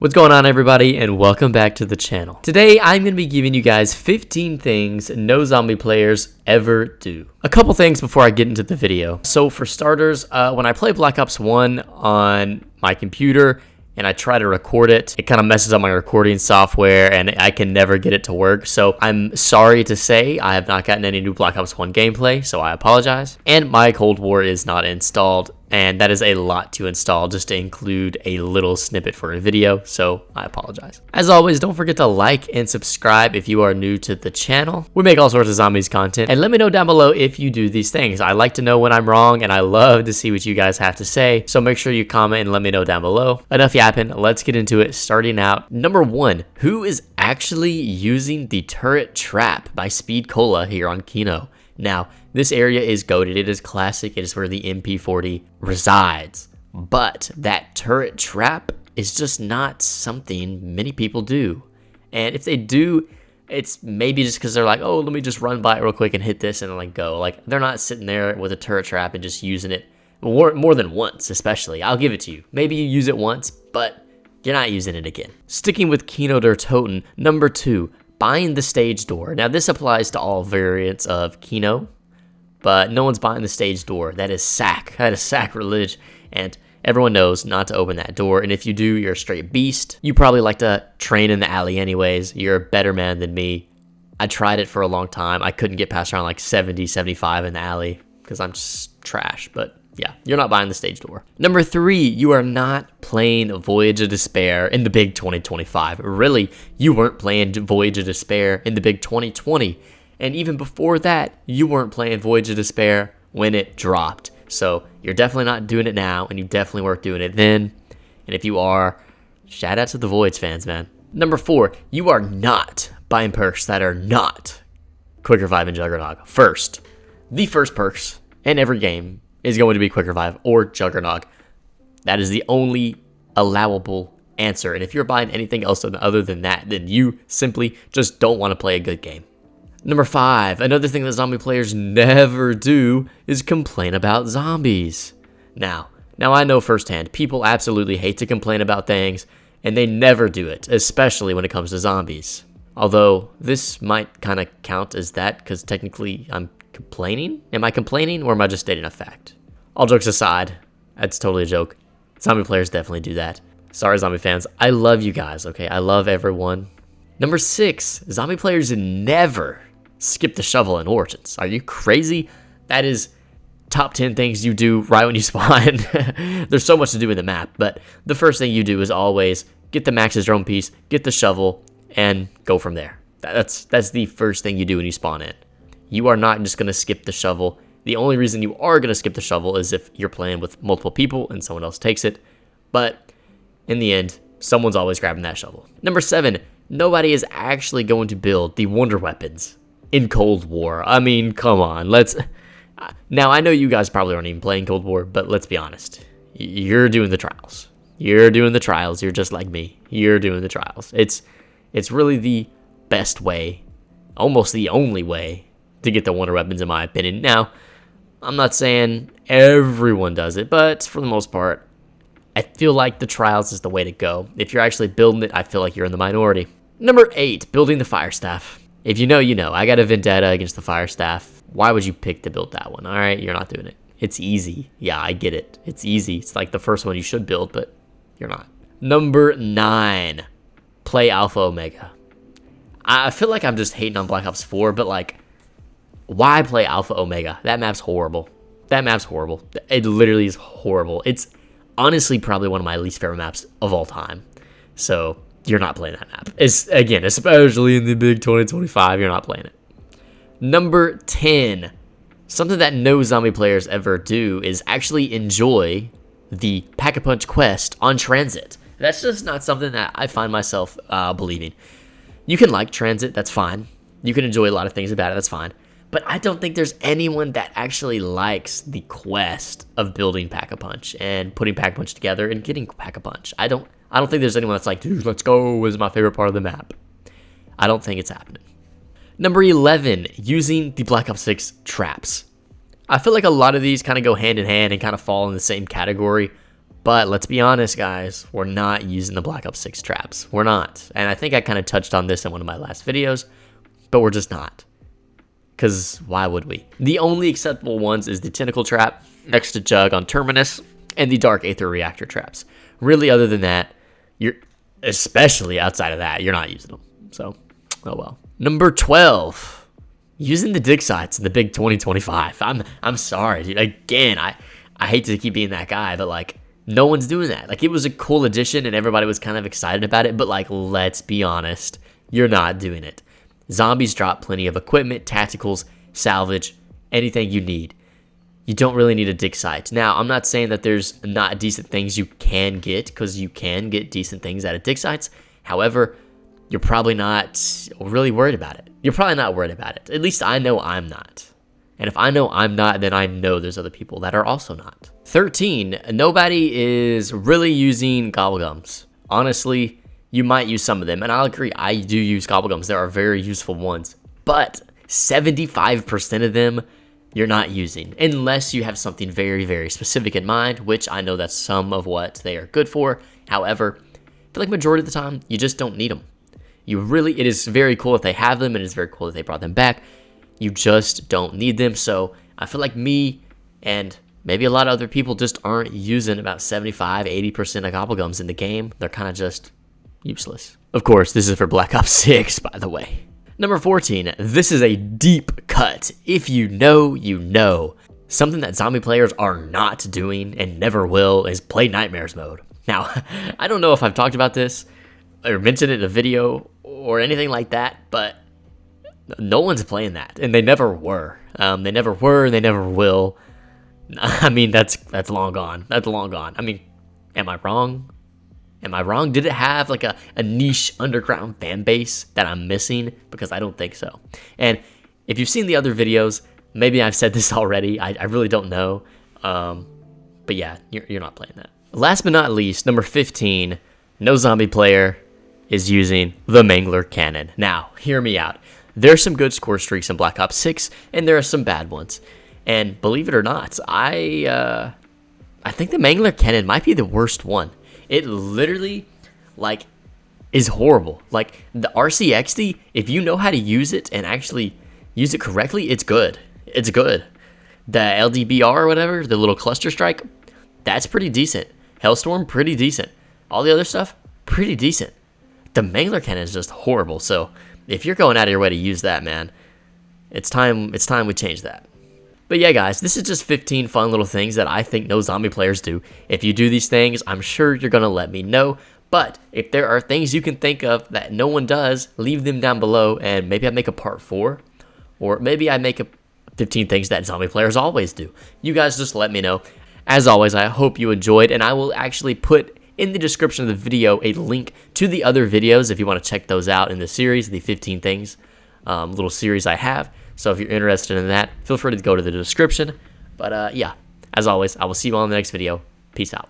What's going on, everybody, and welcome back to the channel. Today I'm going to be giving you guys 15 things no zombie players ever do. A couple things before I get into the video. So for starters, when I play Black Ops 1 on my computer and I try to record it, it kind of messes up my recording software and I can never get it to work. So I'm sorry to say I have not gotten any new Black Ops 1 gameplay, so I apologize. And my Cold War is not installed, and that is a lot to install just to include a little snippet for a video, so I apologize. As always, don't forget to like and subscribe if you are new to the channel. We make all sorts of zombies content, and let me know down below if you do these things. I like to know when I'm wrong, and I love to see what you guys have to say, so make sure you comment and let me know down below. Enough yapping, let's get into it. Starting out, number 1, who is actually using the turret trap by Speed Cola here on Kino? Now, this area is goated, it is classic, it is where the MP40 resides. But that turret trap is just not something many people do. And if they do, it's maybe just because they're like, oh, let me just run by it real quick and hit this and like go. Like, they're not sitting there with a turret trap and just using it more than once, especially. I'll give it to you. Maybe you use it once, but you're not using it again. Sticking with Kino der Toten, number 2. Buying the stage door. Now this applies to all variants of Kino, but no one's buying the stage door. That is sacrilege, and everyone knows not to open that door. And if you do, you're a straight beast. You probably like to train in the alley anyways. You're a better man than me. I tried it for a long time. I couldn't get past around like 70, 75 in the alley because I'm just trash, but yeah, you're not buying the stage door. Number 3, you are not playing Voyage of Despair in the big 2025. Really, you weren't playing Voyage of Despair in the big 2020. And even before that, you weren't playing Voyage of Despair when it dropped. So you're definitely not doing it now, and you definitely weren't doing it then. And if you are, shout out to the Voyage fans, man. Number 4, you are not buying perks that are not Quick Revive and Juggernog. First, the first perks in every game is going to be Quick Revive or Juggernog. That is the only allowable answer. And if you're buying anything else other than that, then you simply just don't want to play a good game. Number 5, another thing that zombie players never do is complain about zombies. Now I know firsthand, people absolutely hate to complain about things, and they never do it, especially when it comes to zombies. Although this might kind of count as that, because technically I'm complaining? Am I complaining, or am I just stating a fact? All jokes aside, that's totally a joke. Zombie players definitely do that. Sorry, zombie fans. I love you guys, okay? I love everyone. Number 6, zombie players never skip the shovel in Origins. Are you crazy? That is top 10 things you do right when you spawn. There's so much to do in the map, but the first thing you do is always get the Max's drone piece, get the shovel, and go from there. That's the first thing you do when you spawn in. You are not just going to skip the shovel. The only reason you are going to skip the shovel is if you're playing with multiple people and someone else takes it. But in the end, someone's always grabbing that shovel. Number 7, nobody is actually going to build the wonder weapons in Cold War. I mean, come on. Now, I know you guys probably aren't even playing Cold War, but let's be honest. You're doing the trials. You're doing the trials. You're just like me. You're doing the trials. It's really the best way, almost the only way, to get the wonder weapons, in my opinion. Now, I'm not saying everyone does it, but for the most part, I feel like the trials is the way to go. If you're actually building it, I feel like you're in the minority. Number 8, building the fire staff. If you know, you know. I got a vendetta against the fire staff. Why would you pick to build that one? All right, you're not doing it. It's easy. Yeah, I get it. It's easy. It's like the first one you should build, but you're not. Number 9, play Alpha Omega. I feel like I'm just hating on Black Ops 4, but like, why play Alpha Omega? That map's horrible. That map's horrible. It literally is horrible. It's honestly probably one of my least favorite maps of all time. So you're not playing that map. Again, especially in the big 2025, you're not playing it. Number 10, something that no zombie players ever do is actually enjoy the Pack-a-Punch quest on Transit. That's just not something that I find myself believing. You can like Transit, that's fine. You can enjoy a lot of things about it, that's fine. But I don't think there's anyone that actually likes the quest of building Pack-a-Punch and putting Pack-a-Punch together and getting Pack-a-Punch. I don't think there's anyone that's like, dude, let's go, this is my favorite part of the map. I don't think it's happening. Number 11, using the Black Ops 6 traps. I feel like a lot of these kind of go hand in hand and kind of fall in the same category, But let's be honest, guys, we're not using the Black Ops 6 traps. We're not. And I think I kind of touched on this in one of my last videos, but we're just not. Because why would we? The only acceptable ones is the Tentacle Trap next to Jug on Terminus and the Dark Aether Reactor traps. Really, other than that, especially outside of that, you're not using them. So, oh well. Number 12. Using the dig sites in the big 2025. I'm sorry, dude. Again, I hate to keep being that guy, but like, no one's doing that. Like, it was a cool addition and everybody was kind of excited about it, but like, let's be honest, you're not doing it. Zombies drop plenty of equipment, tacticals, salvage, anything you need. You don't really need a dig site. Now, I'm not saying that there's not decent things you can get, because you can get decent things out of dig sites. However, you're probably not really worried about it. You're probably not worried about it. At least I know I'm not. And if I know I'm not, then I know there's other people that are also not. 13, nobody is really using gobblegums. Honestly, you might use some of them, and I'll agree, I do use gobblegums. There are very useful ones, but 75% of them you're not using, unless you have something very, very specific in mind, which I know that's some of what they are good for. However, I feel like majority of the time, you just don't need them. It is very cool if they have them, and it's very cool that they brought them back. You just don't need them. So I feel like me and maybe a lot of other people just aren't using about 75, 80% of gobblegums in the game. They're kind of just useless. Of course, this is for Black Ops 6, by the way. Number 14, this is a deep cut. If you know, you know. Something that zombie players are not doing and never will is play Nightmares mode. Now, I don't know if I've talked about this or mentioned it in a video or anything like that, but no one's playing that, and they never were. They never were, and they never will. I mean, that's long gone. That's long gone. I mean, am I wrong? Am I wrong? Did it have like a niche underground fan base that I'm missing? Because I don't think so. And if you've seen the other videos, maybe I've said this already. I really don't know. But yeah, you're not playing that. Last but not least, number 15, no zombie player is using the Mangler Cannon. Now, hear me out. There's some good score streaks in Black Ops 6, and there are some bad ones. And believe it or not, I think the Mangler Cannon might be the worst one. It literally, like, is horrible. Like, the RCXD, if you know how to use it and actually use it correctly, it's good. It's good. The LDBR or whatever, the little cluster strike, that's pretty decent. Hellstorm, pretty decent. All the other stuff, pretty decent. The Mangler Cannon is just horrible, so if you're going out of your way to use that, man, it's time we change that. But yeah, guys, this is just 15 fun little things that I think no zombie players do. If you do these things, I'm sure you're going to let me know. But if there are things you can think of that no one does, leave them down below, and maybe I make a part 4. Or maybe I make a 15 things that zombie players always do. You guys just let me know. As always, I hope you enjoyed, and I will actually put in the description of the video a link to the other videos if you want to check those out in the series, the 15 things little series I have. So if you're interested in that, feel free to go to the description. But yeah, as always, I will see you all in the next video. Peace out.